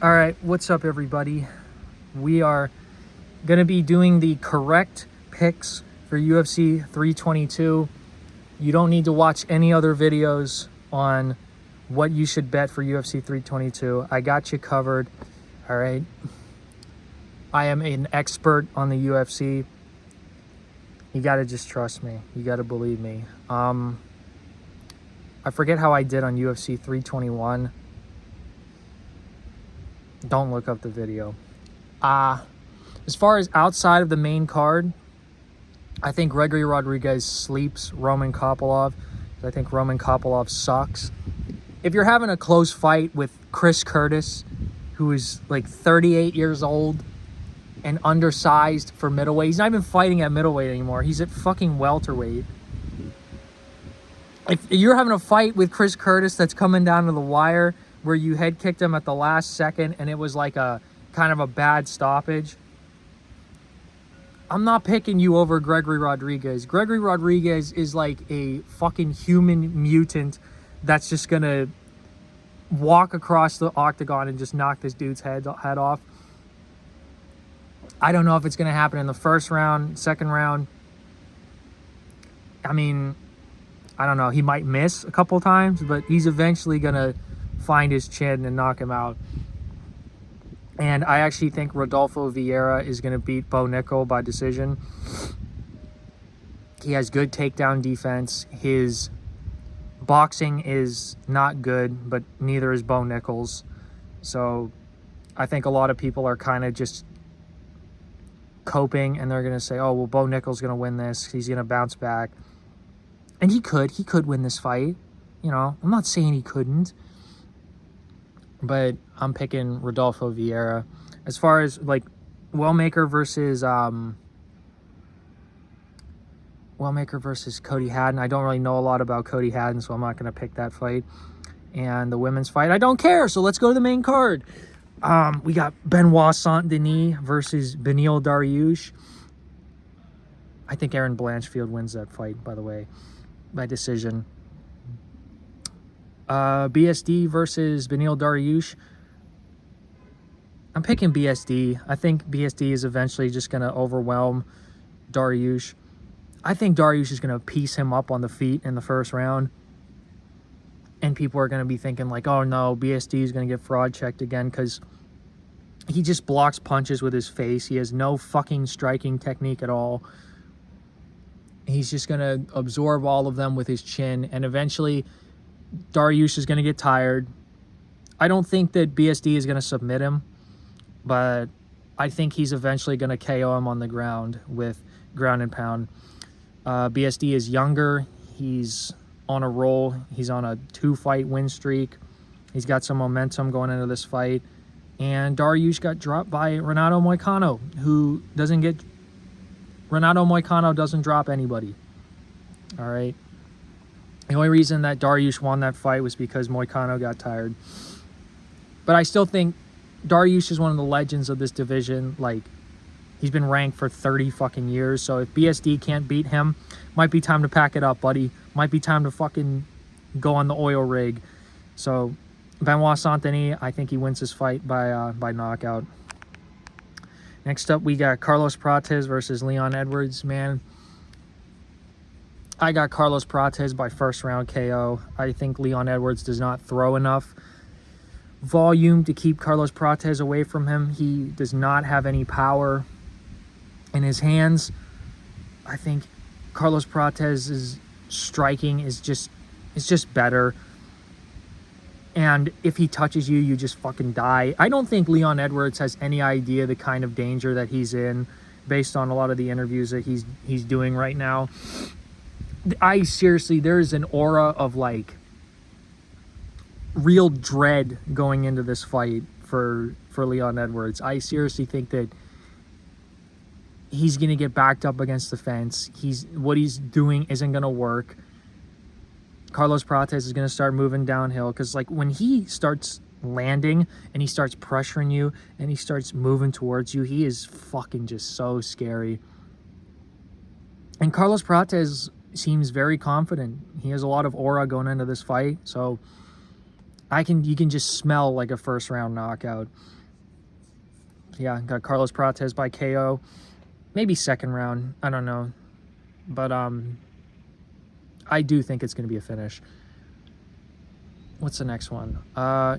All right, what's up, everybody? We are going to be doing the correct picks for UFC 322. You don't need to watch any other videos on what you should bet for UFC 322. I got you covered. All right. I am an expert on the UFC. You got to just trust me. You got to believe me. I forget how I did on UFC 321. Don't look up the video. As far as outside of the main card, I think Gregory Rodriguez sleeps Roman Kopylov. I think Roman Kopylov sucks. If you're having a close fight with Chris Curtis, who is like 38 years old and undersized for middleweight, he's not even fighting at middleweight anymore. He's at fucking welterweight. If you're having a fight with Chris Curtis that's coming down to the wire where you head kicked him at the last second and it was like a kind of a bad stoppage, I'm not picking you over Gregory Rodriguez. Gregory Rodriguez is like a fucking human mutant that's just going to walk across the octagon and just knock this dude's head off. I don't know if it's going to happen in the first round, second round. I mean, I don't know. He might miss a couple times, but he's eventually going to find his chin and knock him out. And I actually think Rodolfo Vieira is going to beat Bo Nickel by decision. He has good takedown defense. His boxing is not good, but neither is Bo Nickel's. So I think a lot of people are kind of just coping, and they're going to say, oh, well, Bo Nickel's going to win this. He's going to bounce back. And he could win this fight. You know, I'm not saying he couldn't. But I'm picking Rodolfo Vieira. As far as like Wellmaker versus Cody Haddon, I don't really know a lot about Cody Haddon, so I'm not going to pick that fight. And the women's fight, I don't care. So let's go to the main card. We got Benoit Saint-Denis versus Beneil Dariush. I think Aaron Blanchfield wins that fight, by the way, by decision. BSD versus Beneil Dariush. I'm picking BSD. I think BSD is eventually just going to overwhelm Dariush. I think Dariush is going to piece him up on the feet in the first round. And people are going to be thinking like, oh no, BSD is going to get fraud checked again because he just blocks punches with his face. He has no fucking striking technique at all. He's just going to absorb all of them with his chin, and eventually Dariush is going to get tired. I don't think that BSD is going to submit him, but I think he's eventually going to KO him on the ground with ground and pound. BSD is younger. He's on a roll. He's on a 2-fight win streak. He's got some momentum going into this fight. And Dariush got dropped by Renato Moicano, who doesn't get... Renato Moicano doesn't drop anybody. All right? The only reason that Dariush won that fight was because Moicano got tired. But I still think Dariush is one of the legends of this division. Like, he's been ranked for 30 fucking years. So if BSD can't beat him, might be time to pack it up, buddy. Might be time to fucking go on the oil rig. So Benoit Saint-Denis, I think he wins this fight by knockout. Next up, we got Carlos Prates versus Leon Edwards. Man, I got Carlos Prates by first round KO. I think Leon Edwards does not throw enough volume to keep Carlos Prates away from him. He does not have any power in his hands. I think Carlos Prates' striking is just better. And if he touches you, you just fucking die. I don't think Leon Edwards has any idea the kind of danger that he's in based on a lot of the interviews that he's doing right now. I seriously, there's an aura of like real dread going into this fight for Leon Edwards. I seriously think that he's going to get backed up against the fence. What he's doing isn't going to work. Carlos Prates is going to start moving downhill because like when he starts landing and he starts pressuring you and he starts moving towards you, he is fucking just so scary. And Carlos Prates seems very confident. He has a lot of aura going into this fight. So You can just smell like a first round knockout. Yeah, got Carlos Prates by KO. Maybe second round. I don't know. But I do think it's going to be a finish. What's the next one?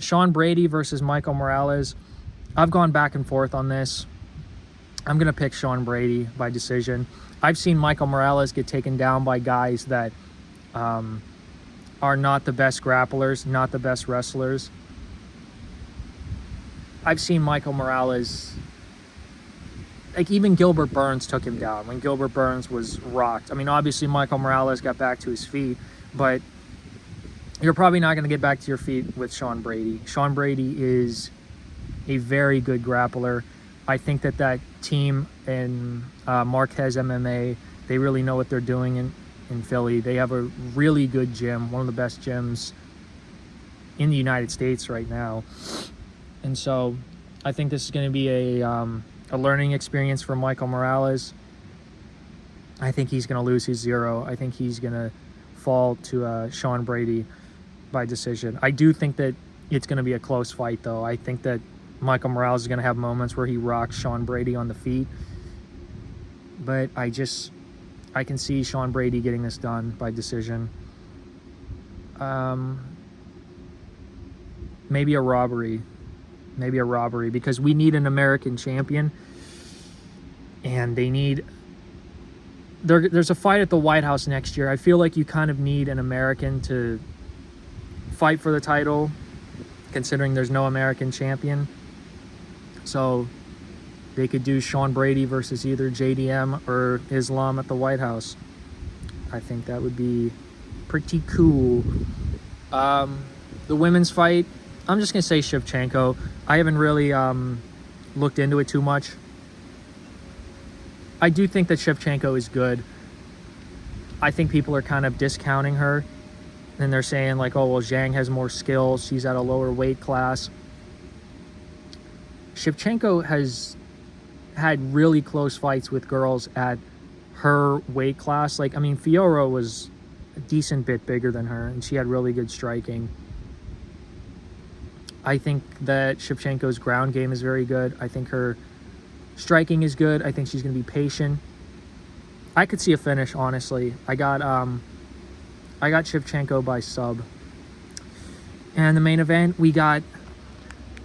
Sean Brady versus Michael Morales. I've gone back and forth on this. I'm going to pick Sean Brady by decision. I've seen Michael Morales get taken down by guys that are not the best grapplers, not the best wrestlers. I've seen Michael Morales, like even Gilbert Burns took him down when Gilbert Burns was rocked. I mean, obviously Michael Morales got back to his feet, but you're probably not going to get back to your feet with Sean Brady. Sean Brady is a very good grappler. I think that team in Marquez MMA, they really know what they're doing in Philly. They have a really good gym, one of the best gyms in the United States right now. And so I think this is going to be a learning experience for Michael Morales. I think he's going to lose his 0. I think he's going to fall to Sean Brady by decision. I do think that it's going to be a close fight, though. I think that Michael Morales is going to have moments where he rocks Sean Brady on the feet. But I can see Sean Brady getting this done by decision. Maybe a robbery. Maybe a robbery, because we need an American champion. And they need... There's a fight at the White House next year. I feel like you kind of need an American to fight for the title, considering there's no American champion. So they could do Sean Brady versus either JDM or Islam at the White House. I think that would be pretty cool. The women's fight, I'm just going to say Shevchenko. I haven't really looked into it too much. I do think that Shevchenko is good. I think people are kind of discounting her. And they're saying like, oh, well, Zhang has more skills. She's at a lower weight class. Shevchenko has had really close fights with girls at her weight class. Like, I mean, Fiora was a decent bit bigger than her, and she had really good striking. I think that Shevchenko's ground game is very good. I think her striking is good. I think she's going to be patient. I could see a finish, honestly. I got Shevchenko by sub. And the main event, we got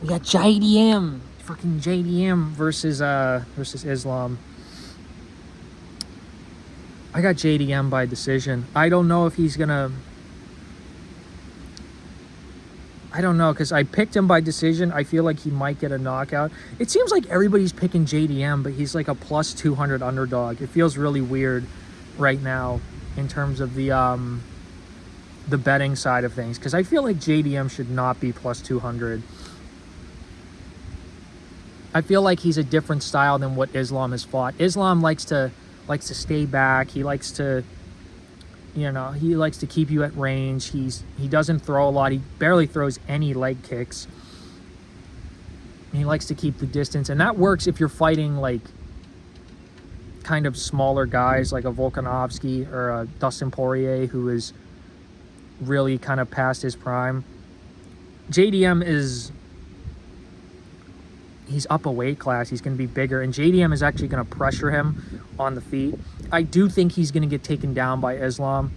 JDM. Fucking JDM versus Islam. I got JDM by decision. I don't know if he's gonna... I don't know, because I picked him by decision. I feel like he might get a knockout. It seems like everybody's picking JDM, but he's like a plus 200 underdog. It feels really weird right now in terms of the betting side of things, because I feel like JDM should not be plus 200. I feel like he's a different style than what Islam has fought. Islam likes to stay back. He likes to, he likes to keep you at range. He doesn't throw a lot. He barely throws any leg kicks. He likes to keep the distance, and that works if you're fighting like kind of smaller guys like a Volkanovski or a Dustin Poirier, who is really kind of past his prime. JDM he's up a weight class. He's going to be bigger, and JDM is actually going to pressure him on the feet. I do think he's going to get taken down by Islam,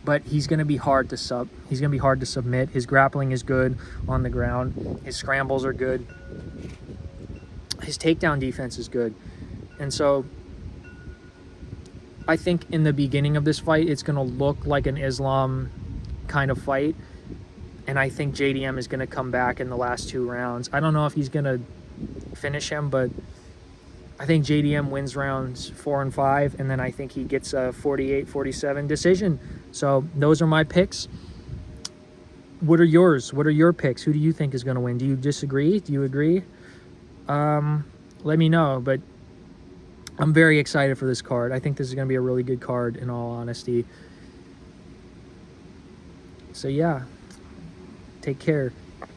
but he's going to be hard to sub. He's going to be hard to submit. His grappling is good on the ground. His scrambles are good. His takedown defense is good. And so I think in the beginning of this fight, it's going to look like an Islam kind of fight. And I think JDM is going to come back in the last 2 rounds. I don't know if he's going to finish him, but I think JDM wins rounds 4 and 5, and then I think he gets a 48-47 decision. So those are my picks. What are yours? What are your picks? Who do you think is going to win? Do you disagree? Do you agree? Let me know, but I'm very excited for this card. I think this is going to be a really good card, in all honesty. So yeah. Take care.